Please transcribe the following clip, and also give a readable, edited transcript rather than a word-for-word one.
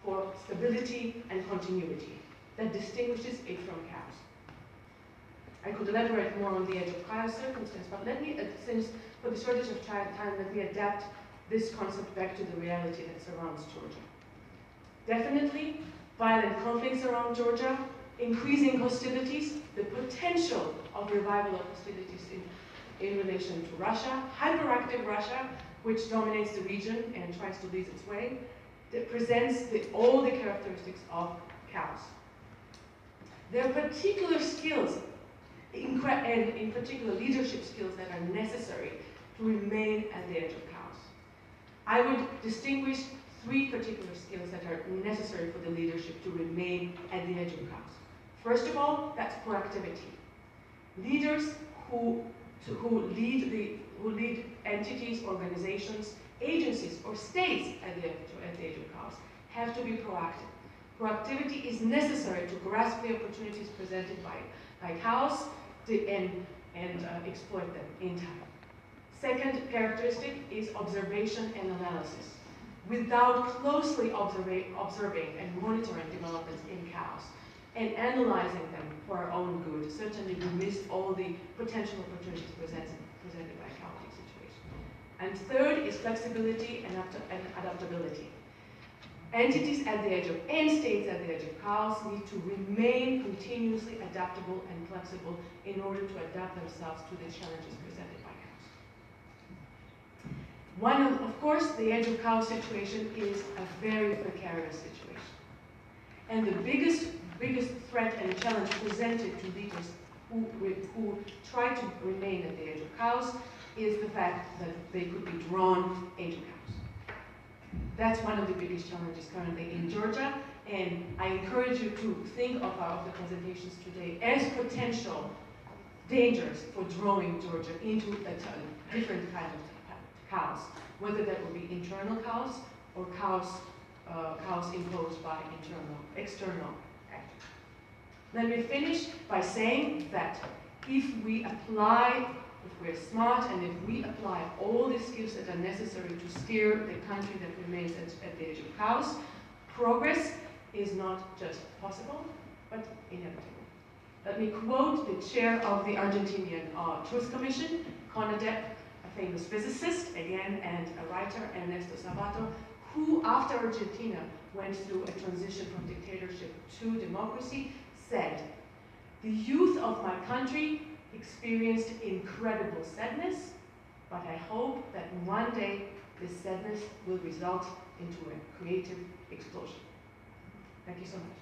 for stability and continuity that distinguishes it from chaos. I could elaborate more on the edge of chaos circumstance, but let me, since for the shortage of time, let me adapt this concept back to the reality that surrounds Georgia. Definitely, violent conflicts around Georgia, increasing hostilities, the potential of revival of hostilities in relation to Russia, hyperactive Russia, which dominates the region and tries to lead its way, that presents all the characteristics of chaos. There are particular skills, and in particular leadership skills, that are necessary to remain at the edge of chaos. I would distinguish three particular skills that are necessary for the leadership to remain at the edge of chaos. First of all, that's proactivity. Leaders who lead entities, organizations, agencies, or states at the edge of chaos have to be proactive. Proactivity is necessary to grasp the opportunities presented by chaos and exploit them in time. Second characteristic is observation and analysis. Without closely observing and monitoring developments in chaos and analyzing them for our own good, certainly we miss all the potential opportunities presented by a chaotic situation. And third is flexibility and adaptability. Entities at the edge of, and states at the edge of chaos need to remain continuously adaptable and flexible in order to adapt themselves to the challenges presented by chaos. Of course, the edge of chaos situation is a very precarious situation. And the biggest threat and challenge presented to leaders who try to remain at the edge of chaos is the fact that they could be drawn into chaos. That's one of the biggest challenges currently in Georgia, and I encourage you to think of the presentations today as potential dangers for drawing Georgia into a different kind of chaos, whether that will be internal chaos or chaos imposed by external actors. Let me finish by saying that if we're smart and if we apply all the skills that are necessary to steer the country that remains at the edge of chaos, progress is not just possible, but inevitable. Let me quote the chair of the Argentinian Truth Commission, CONADEP, a famous physicist, again, and a writer, Ernesto Sabato, who, after Argentina went through a transition from dictatorship to democracy, said, "The youth of my country experienced incredible sadness, but I hope that one day this sadness will result into a creative explosion." Thank you so much.